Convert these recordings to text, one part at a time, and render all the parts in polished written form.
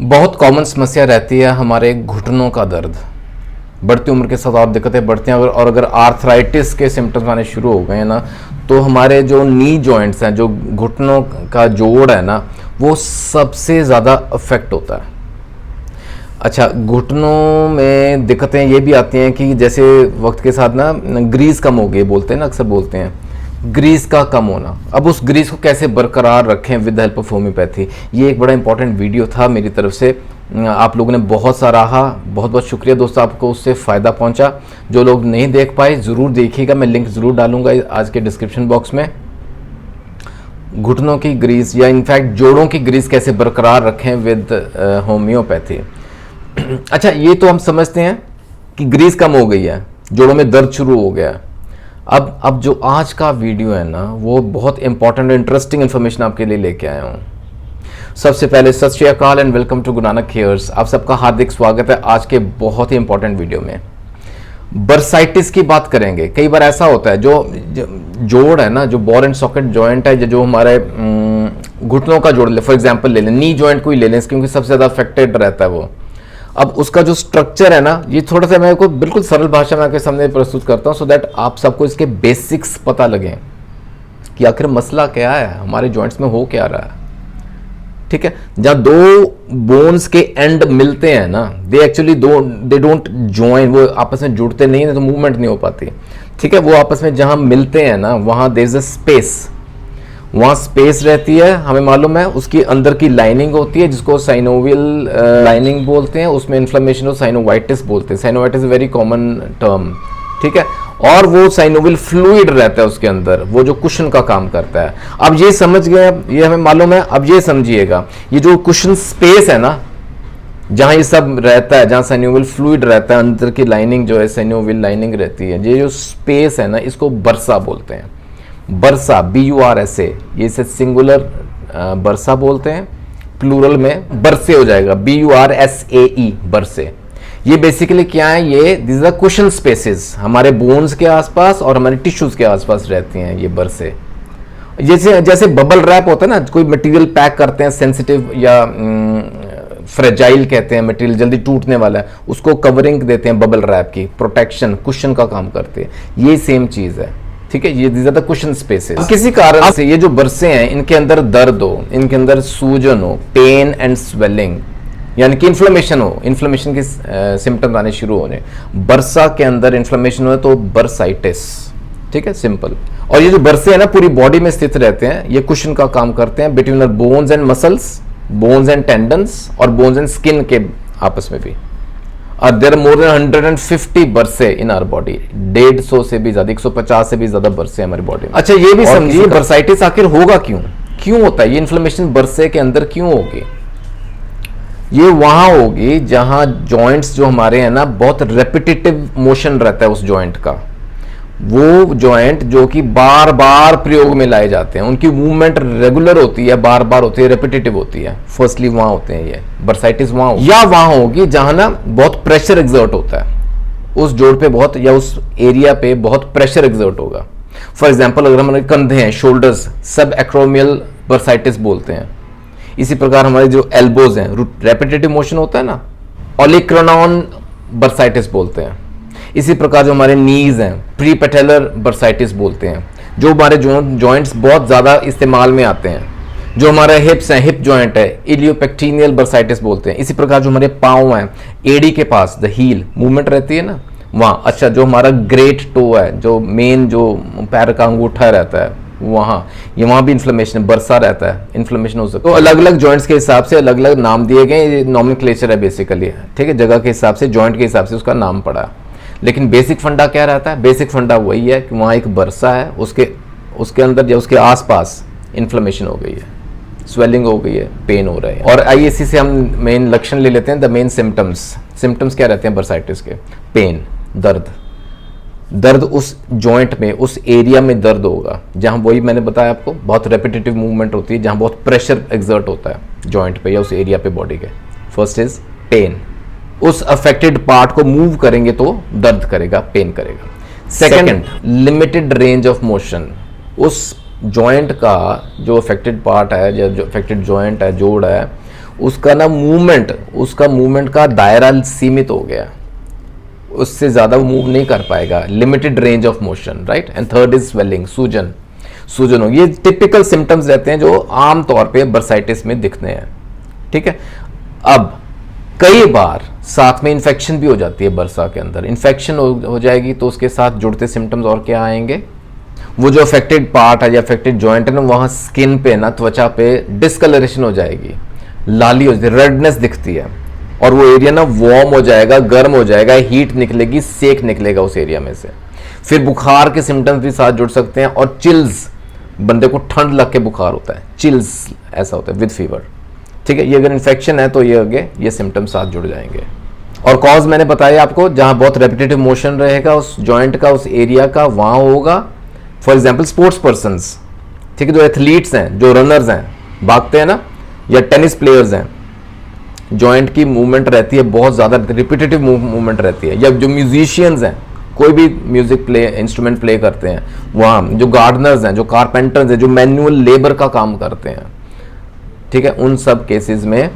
बहुत कॉमन समस्या रहती है हमारे घुटनों का दर्द। बढ़ती उम्र के साथ और दिक्कतें बढ़ती हैं और अगर आर्थराइटिस के सिम्टम्स आने शुरू हो गए हैं ना, तो हमारे जो नी जॉइंट्स हैं, जो घुटनों का जोड़ है ना, वो सबसे ज़्यादा अफेक्ट होता है। अच्छा, घुटनों में दिक्कतें ये भी आती हैं कि जैसे वक्त के साथ ना ग्रीस कम हो गई, बोलते हैं ना, अक्सर बोलते हैं ग्रीस का कम होना। अब उस ग्रीस को कैसे बरकरार रखें विद हेल्प ऑफ होम्योपैथी, ये एक बड़ा इंपॉर्टेंट वीडियो था मेरी तरफ से। आप लोगों ने बहुत सराहा, बहुत बहुत शुक्रिया दोस्तों, आपको उससे फ़ायदा पहुंचा। जो लोग नहीं देख पाए ज़रूर देखिएगा, मैं लिंक ज़रूर डालूंगा आज के डिस्क्रिप्शन बॉक्स में। घुटनों की ग्रीस या इनफैक्ट जोड़ों की ग्रीस कैसे बरकरार रखें विद होम्योपैथी। अच्छा, ये तो हम समझते हैं कि ग्रीस कम हो गई है, जोड़ों में दर्द शुरू हो गया है। अब जो आज का वीडियो है ना, वो बहुत इंपॉर्टेंट और इंटरेस्टिंग इन्फॉर्मेशन आपके लिए लेके आया हूँ। सबसे पहले सत श्री अकाल and welcome to Guru Nanak cares. आप सबका हार्दिक स्वागत है आज के बहुत ही इंपॉर्टेंट वीडियो में। बर्साइटिस की बात करेंगे। कई बार ऐसा होता है जो जोड़ है ना, जो बॉल एंड सॉकेट जॉइंट है, जो हमारे घुटनों का जोड़, फॉर एग्जाम्पल ले लें, नी जॉइंट को ही ले लें क्योंकि सबसे ज़्यादा अफेक्टेड रहता है वो। अब उसका जो स्ट्रक्चर है ना, ये थोड़ा सा मैं को बिल्कुल सरल भाषा में आपके सामने प्रस्तुत करता हूँ, सो दैट आप सबको इसके बेसिक्स पता लगे कि आखिर मसला क्या है, हमारे जॉइंट्स में हो क्या रहा है। ठीक है, जहाँ दो बोन्स के एंड मिलते हैं ना, दे डोंट ज्वाइन, वो आपस में जुड़ते नहीं है तो मूवमेंट नहीं हो पाती। ठीक है, वो आपस में जहाँ मिलते हैं ना, वहाँ देयर इज अ स्पेस, वहाँ स्पेस रहती है, हमें मालूम है। उसकी अंदर की लाइनिंग होती है जिसको साइनोवियल लाइनिंग बोलते हैं, उसमें इन्फ्लेमेशन और साइनोवाइटिस बोलते हैं। साइनोवाइटिस वेरी कॉमन टर्म, ठीक है। और वो साइनोवियल फ्लूइड रहता है उसके अंदर, वो जो कुशन का काम करता है। अब ये समझ गए, ये हमें मालूम है। अब ये समझिएगा, ये जो कुशन स्पेस है ना, जहाँ ये सब रहता है, जहाँ साइनोवियल फ्लूइड रहता है, अंदर की लाइनिंग जो है साइनोवियल लाइनिंग रहती है, ये जो स्पेस है ना, इसको बर्सा बोलते हैं। बर्सा, BURSA, ये इसे सिंगुलर बर्सा बोलते हैं, प्लूरल में बरसे हो जाएगा, BURSAE, बरसे। ये बेसिकली क्या है, ये दिस आर कुशन स्पेसेस, हमारे बोन्स के आसपास और हमारे टिश्यूज के आसपास रहती हैं ये बरसे। जैसे बबल रैप होता है ना, कोई मटेरियल पैक करते हैं सेंसिटिव या फ्रेजाइल कहते हैं, मटेरियल जल्दी टूटने वाला है, उसको कवरिंग देते हैं बबल रैप की, प्रोटेक्शन, कुशन का काम करते हैं। ये सेम चीज है, ठीक है। ये ज्यादा कुशन स्पेसेस। किसी कारण से ये जो बरसे हैं, इनके अंदर दर्द हो, इनके अंदर सूजन हो, पेन एंड स्वेलिंग, यानी कि इन्फ्लेमेशन हो, इन्फ्लेमेशन के सिम्टम्स आने शुरू होने, बरसा के अंदर इन्फ्लेमेशन हो तो बर्साइटिस, ठीक है, सिंपल। और ये जो बरसे हैं ना, पूरी बॉडी में स्थित रहते हैं, ये कुशन का काम करते हैं between the bones and muscles, bones and tendons और बोन्स एंड स्किन के आपस में भी। और देयर आर मोर देन 150 बरसे इन आवर बॉडी, 150 से भी ज्यादा, 150 से भी ज्यादा बरसे हमारी बॉडी में। अच्छा, ये भी समझिए बर्साइटिस आखिर होगा क्यों होता है, ये इन्फ्लेमेशन बरसे के अंदर क्यों होगी। ये वहां होगी जहां जॉइंट्स जो हमारे हैं ना, बहुत रेपिटेटिव मोशन रहता है उस जॉइंट का। वो जॉइंट जो कि बार बार प्रयोग में लाए जाते हैं, उनकी मूवमेंट रेगुलर होती है, बार बार होती है, रेपिटेटिव होती है। फर्स्टली वहां होते हैं ये बर्साइटिस, वहां या वहां होगी जहां ना बहुत प्रेशर एग्जर्ट होता है उस जोड़ पे, बहुत, या उस एरिया पे बहुत प्रेशर एग्जर्ट होगा। फॉर एग्जाम्पल, अगर हमारे कंधे हैं, शोल्डर्स, सब एक्रोमियल बर्साइटिस बोलते हैं। इसी प्रकार हमारे जो एल्बोज हैं, रेपिटेटिव मोशन होता है ना, ओलिक्रोनॉन बर्साइटिस बोलते हैं। इसी प्रकार जो हमारे नीज हैं, प्री पेटेलर बर्साइटिस बोलते हैं। जो हमारे जॉइंट्स बहुत ज़्यादा इस्तेमाल में आते हैं, जो हमारे हिप्स हैं, हिप जॉइंट है, इलियोपेक्टिनियल बर्साइटिस बोलते हैं। इसी प्रकार जो हमारे पाँव हैं, एडी के पास, द हील, मूवमेंट रहती है ना वहाँ। अच्छा, जो हमारा ग्रेट टो है, जो मेन जो पैर का अंगूठा रहता है, वहाँ भी इन्फ्लेमेशन, बरसा रहता है, इन्फ्लेमेशन हो सकता है। तो अलग अलग जॉइंट्स के हिसाब से अलग अलग नाम दिए गए, ये नॉमेनक्लेचर है बेसिकली, ठीक है, जगह के हिसाब से, जॉइंट के हिसाब से उसका नाम पड़ा। लेकिन बेसिक फंडा क्या रहता है, बेसिक फंडा वही है कि वहाँ एक बरसा है, उसके अंदर या उसके आसपास इन्फ्लेमेशन हो गई है, स्वेलिंग हो गई है, पेन हो रहा है। और आइए इसी से हम मेन लक्षण ले लेते हैं, द मेन सिम्टम्स क्या रहते हैं बरसाइटिस के। पेन, दर्द उस जॉइंट में, उस एरिया में दर्द होगा जहां, वही मैंने बताया आपको, बहुत रेपिटेटिव मूवमेंट होती है, जहां बहुत प्रेशर एक्सर्ट होता है जॉइंट पे या उस एरिया पे बॉडी के। फर्स्ट इज पेन, उस अफेक्टेड पार्ट को मूव करेंगे तो दर्द करेगा, पेन करेगा। Second, limited range of motion, उस जॉइंट का जो अफेक्टेड पार्ट है, जो अफेक्टेड जॉइंट है, जोड़ है, उसका ना मूवमेंट का दायरा सीमित हो गया, उससे ज़्यादा वो मूव नहीं कर पाएगा, limited range of motion, right. And third is swelling, सूजन हो। ये टिपिकल सिम्टम्स रहते हैं जो आम तौर पे बर्साइटिस में दिखते हैं, ठीक है। अब कई बार साथ में इन्फेक्शन भी हो जाती है, बरसा के अंदर इन्फेक्शन हो जाएगी तो उसके साथ जुड़ते सिम्टम्स और क्या आएंगे, वो जो अफेक्टेड पार्ट है या अफेक्टेड जॉइंट है ना, वहाँ स्किन पे ना, त्वचा पे डिस्कलरेशन हो जाएगी, लाली हो जाती है, रेडनेस दिखती है, और वो एरिया ना वार्म हो जाएगा, गर्म हो जाएगा, हीट निकलेगी, सेक निकलेगा उस एरिया में से। फिर बुखार के सिम्टम्स भी साथ जुड़ सकते हैं, और चिल्स, बंदे को ठंड लग के बुखार होता है, चिल्स ऐसा होता है विद फीवर, ठीक है। ये अगर इन्फेक्शन है तो ये आगे ये सिम्टम्स साथ जुड़ जाएंगे। और कॉज मैंने बताया आपको, जहां बहुत रेपिटेटिव मोशन रहेगा उस जॉइंट का, उस एरिया का, वहां होगा। फॉर एग्जाम्पल स्पोर्ट्स पर्सनस, ठीक है, जो एथलीट्स हैं, जो रनर्स हैं, भागते हैं ना, या टेनिस प्लेयर्स हैं, जॉइंट की मूवमेंट रहती है बहुत ज़्यादा, रिपीटेटिव मूवमेंट रहती है। या जो म्यूजिशियंस हैं, कोई भी म्यूजिक इंस्ट्रूमेंट प्ले करते हैं, वहाँ जो गार्डनर्स हैं, जो कारपेंटर्स हैं, जो मैनुअल लेबर का काम करते हैं, ठीक है, उन सब केसेस में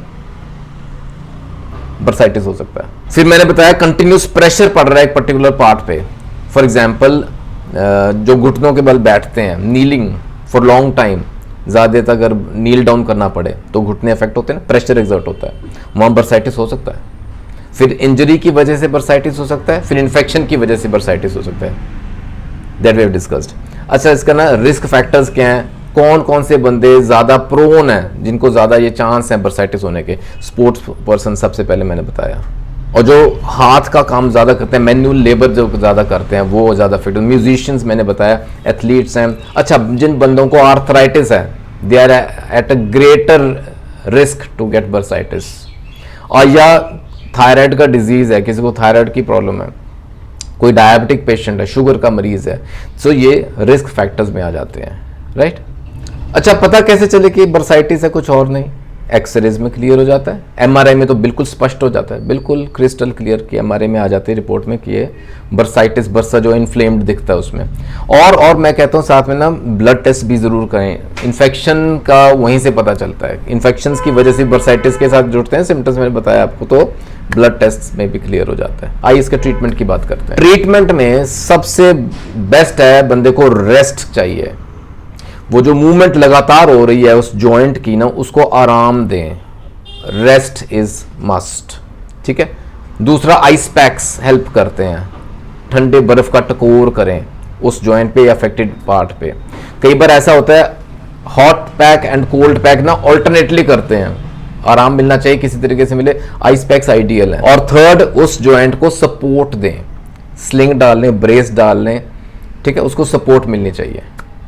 बर्साइटिस हो सकता है। फिर मैंने बताया कंटिन्यूस प्रेशर पड़ रहा है एक पर्टिकुलर पार्ट पे। फॉर एग्जाम्पल जो घुटनों के बल बैठते हैं, नीलिंग फॉर लॉन्ग टाइम, ज़्यादा देर तक अगर नील डाउन करना पड़े तो घुटने अफेक्ट होते हैं ना, प्रेशर एग्जर्ट होता है, वहाँ बर्साइटिस हो सकता है। फिर इंजरी की वजह से बर्साइटिस हो सकता है, फिर इन्फेक्शन की वजह से बर्साइटिस हो सकता है, दैट वी हैव डिस्कस्ड। अच्छा, इसका ना रिस्क फैक्टर्स क्या हैं, कौन कौन से बंदे ज़्यादा प्रोन हैं, जिनको ज़्यादा ये चांस है बर्साइटिस होने के। स्पोर्ट्स पर्सन सबसे पहले मैंने बताया, और जो हाथ का काम ज़्यादा करते हैं, मैनुअल लेबर जो ज़्यादा करते हैं, वो ज़्यादा फिट। म्यूजिशियंस मैंने बताया, एथलीट्स हैं। अच्छा, जिन बंदों को आर्थराइटिस है, they are at a greater risk to get bursitis. और या थायराइड का डिजीज़ है, किसी को थायराइड की प्रॉब्लम है, कोई डायबिटिक पेशेंट है, शुगर का मरीज़ है, सो ये रिस्क फैक्टर्स में आ जाते हैं, राइट। अच्छा, पता कैसे चले कि बर्साइटिस है, कुछ और नहीं, एक्सरेज में क्लियर हो जाता है, एमआरआई में तो बिल्कुल स्पष्ट हो जाता है, बिल्कुल क्रिस्टल क्लियर की एमआरआई में आ जाती है रिपोर्ट में कि ये बर्साइटिस, बर्सा जो इन्फ्लेम्ड दिखता है उसमें। और मैं कहता हूँ साथ में ना ब्लड टेस्ट भी ज़रूर करें, इन्फेक्शन का वहीं से पता चलता है, इन्फेक्शंस की वजह से बर्साइटिस के साथ जुड़ते हैं सिम्टम्स, मैंने बताया आपको, तो ब्लड टेस्ट में भी क्लियर हो जाता है। आइए इसके ट्रीटमेंट की बात करते हैं। ट्रीटमेंट में सबसे बेस्ट है, बंदे को रेस्ट चाहिए, वो जो मूवमेंट लगातार हो रही है उस जॉइंट की ना, उसको आराम दें, रेस्ट इज मस्ट, ठीक है। दूसरा, आइस पैक्स हेल्प करते हैं, ठंडे बर्फ का टकोर करें उस जॉइंट पे या अफेक्टेड पार्ट पे। कई बार ऐसा होता है hot pack and cold pack ना ऑल्टरनेटली करते हैं, आराम मिलना चाहिए, किसी तरीके से मिले, आइस पैक्स आइडियल है। और थर्ड, उस जॉइंट को सपोर्ट दें, स्लिंग डाल लें, ब्रेस डाल लें, ठीक है, उसको सपोर्ट मिलनी चाहिए,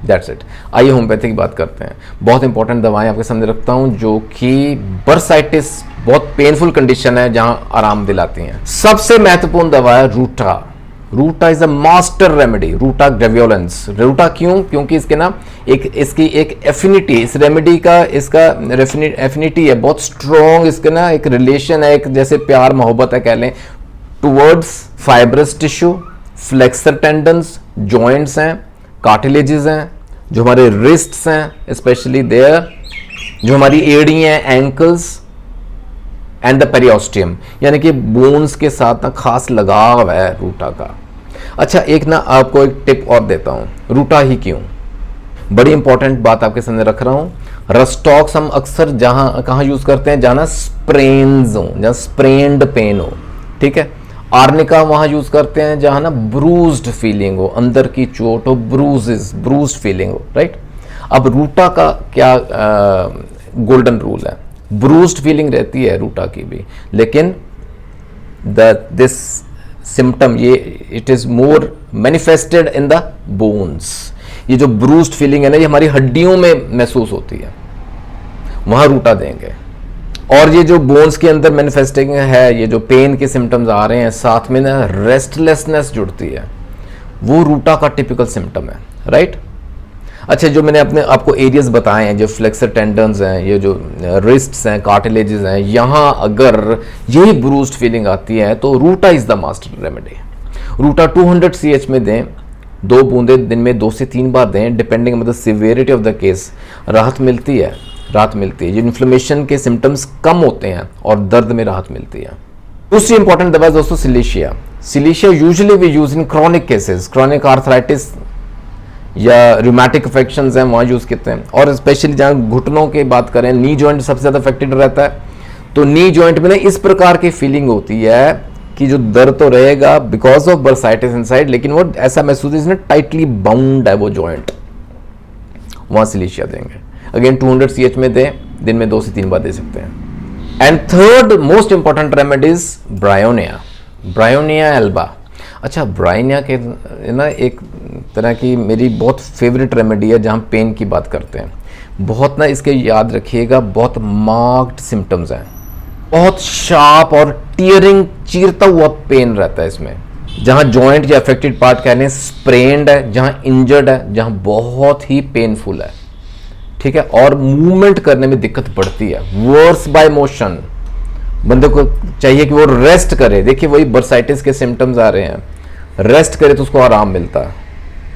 दैट्स इट। आइए होम्योपैथी की बात करते हैं। बहुत इंपॉर्टेंट दवाएं आपके सामने रखता हूं जो कि बर्साइटिस बहुत पेनफुल कंडीशन है जहां आराम दिलाती हैं। सबसे महत्वपूर्ण दवा है ruta. Ruta is a master remedy, ruta graveolens. Ruta क्यों? क्योंकि इसके ना इसकी एक एफिनिटी, इस रेमेडी का इसका एफिनिटी है बहुत स्ट्रॉन्ग, इसके ना एक रिलेशन है, एक जैसे प्यार मोहब्बत है कह लें, towards fibrous tissue, flexor tendons, joints हैं, कार्टिलेजेस हैं, जो हमारे रिस्ट्स हैं स्पेशली देयर, जो हमारी एड़ी हैं, एंकल्स एंड द पेरियोस्टियम, यानी कि बोन्स के साथ ना खास लगाव है रूटा का। अच्छा, एक ना आपको एक टिप और देता हूं, रूटा ही क्यों, बड़ी इंपॉर्टेंट बात आपके सामने रख रहा हूं। रस्टॉक्स हम अक्सर कहां यूज करते हैं, जहां ना स्प्रेन्स हो, जहां स्प्रेन्ड पेन हो, ठीक है। आर्निका वहां यूज करते हैं जहां ना ब्रूज्ड फीलिंग हो, अंदर की चोट हो, ब्रूज्ड फीलिंग हो, राइट। अब रूटा का क्या गोल्डन रूल है, ब्रूज्ड फीलिंग रहती है रूटा की भी, लेकिन दिस सिम्टम ये it is more manifested in the bones. ये जो ब्रूज्ड फीलिंग है ना, ये हमारी हड्डियों में महसूस होती है, वहां रूटा देंगे। और ये जो बोन्स के अंदर मैनिफेस्टिंग है, ये जो पेन के सिम्टम्स आ रहे हैं, साथ में ना रेस्टलेसनेस जुड़ती है, वो रूटा का टिपिकल सिम्टम है, राइट। अच्छा, जो मैंने आपको एरियाज बताए हैं, जो फ्लेक्सर टेंडन्स हैं, ये जो रिस्ट्स हैं, कार्टिलेजेस हैं, यहाँ अगर यही ब्रूज्ड फीलिंग आती है तो ruta is the master remedy. Ruta 200 CH में दें, 2 बूंदे दिन में 2 से 3 बार दें, depending on the severity of the case, राहत मिलती है, राहत मिलती है, जो इन्फ्लेमेशन के सिम्टम्स कम होते हैं और दर्द में राहत मिलती है। दूसरी इंपॉर्टेंट दवा दोस्तों silicea. Silicea usually we use in chronic cases, chronic arthritis या रूमेटिक अफेक्शंस हैं वहाँ यूज़ करते हैं, और स्पेशली जहाँ घुटनों की बात करें, नी जॉइंट सबसे ज़्यादा अफेक्टेड रहता है, तो नी जॉइंट में ना इस प्रकार की फीलिंग होती है कि जो दर्द तो रहेगा बिकॉज ऑफ बर्साइटिस इनसाइड, लेकिन वो ऐसा महसूस है टाइटली बाउंड है वो जॉइंट, वहाँ सिलिशिया देंगे। अगेन 200 CH में दें, दिन में 2 से 3 बार दे सकते हैं। And third most important remedies bryonia, bryonia Elba. अच्छा, ब्रायोनिया के ना एक तरह की मेरी बहुत फेवरेट रेमेडी है जहाँ पेन की बात करते हैं। बहुत ना इसके याद रखिएगा, बहुत मार्क्ड सिम्टम्स हैं, बहुत शार्प और टीयरिंग, चीरता हुआ पेन रहता है इसमें, जहाँ जॉइंट या अफेक्टेड पार्ट कहने स्प्रेन्ड है, जहाँ इंजर्ड है, जहाँ बहुत ही पेनफुल है, ठीक है, और मूवमेंट करने में दिक्कत पड़ती है, वर्स बाय मोशन, बंदे को चाहिए कि वो रेस्ट करे। देखिए वही बर्साइटिस के सिम्टम्स आ रहे हैं, रेस्ट करे तो उसको आराम मिलता है।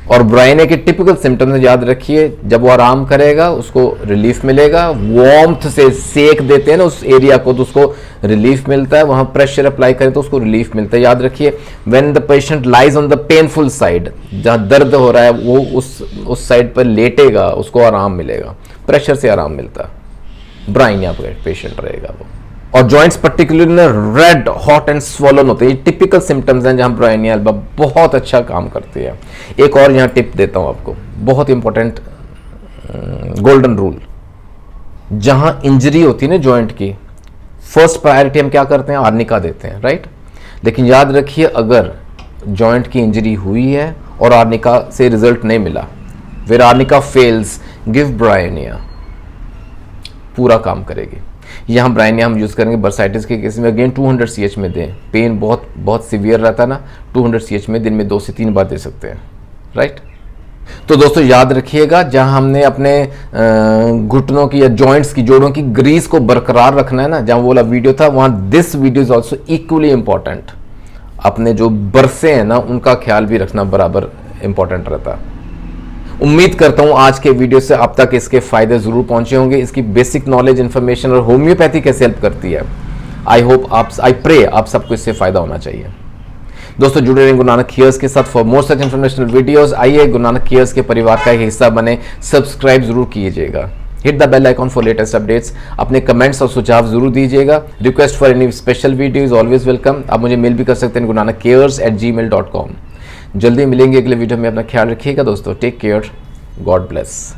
और ब्रायोनिया के टिपिकल सिम्टम्स याद रखिए, जब वो आराम करेगा उसको रिलीफ मिलेगा, वार्मथ से सेक देते हैं ना उस एरिया को तो उसको रिलीफ मिलता है, वहाँ प्रेशर अप्लाई करें तो उसको रिलीफ मिलता है। याद रखिए, when the patient lies on the painful side, जहाँ दर्द हो रहा है वो उस साइड पर लेटेगा, उसको आराम मिलेगा, प्रेशर से आराम मिलता है, ब्रायोनिया पेशेंट रहेगा वो। और joints particularly red hot and swollen होते हैं, ये टिपिकल सिम्टम्स हैं जहां ब्रायोनिया एल्बा बहुत अच्छा काम करती है। एक और यहां टिप देता हूं आपको, बहुत इंपॉर्टेंट गोल्डन रूल, जहां इंजरी होती है ना जॉइंट की, फर्स्ट प्रायोरिटी हम क्या करते हैं, आर्निका देते हैं, राइट। लेकिन याद रखिए, अगर जॉइंट की इंजरी हुई है और आर्निका से रिजल्ट नहीं मिला, where arnica fails, give bryonia, पूरा काम करेगी। यहाँ ब्रायोनिया हम यूज़ करेंगे बर्साइटिस के केस में, अगेन 200 CH में दें, पेन बहुत सीवियर रहता है ना, 200 CH में दिन में 2 से 3 बार दे सकते हैं, राइट। तो दोस्तों याद रखिएगा, जहाँ हमने अपने घुटनों की या जॉइंट्स की, जोड़ों की ग्रीस को बरकरार रखना है ना, जहाँ वो वाला वीडियो था, वहाँ this video is also equally important. अपने जो बरसे हैं ना उनका ख्याल भी रखना बराबर इंपॉर्टेंट रहता है। उम्मीद करता हूं आज के वीडियो से आप तक इसके फायदे जरूर पहुंचे होंगे, इसकी बेसिक नॉलेज, इंफॉर्मेशन और होम्योपैथी कैसे हेल्प करती है। आई प्रे आप सबको इससे फायदा होना चाहिए। दोस्तों जुड़े रहें गुरु नानक केयर्स के साथ for more such informational videos. आइए गुरु नानक केयर्स के परिवार का एक हिस्सा बने, सब्सक्राइब जरूर कीजिएगा, hit the bell icon for latest updates. अपने कमेंट्स और सुझाव जरूर दीजिएगा। Request for any special video is always welcome. आप मुझे मेल भी कर सकते हैं gurunanak@gmail.com। जल्दी मिलेंगे अगले वीडियो में, अपना ख्याल रखिएगा दोस्तों, टेक केयर, गॉड ब्लेस।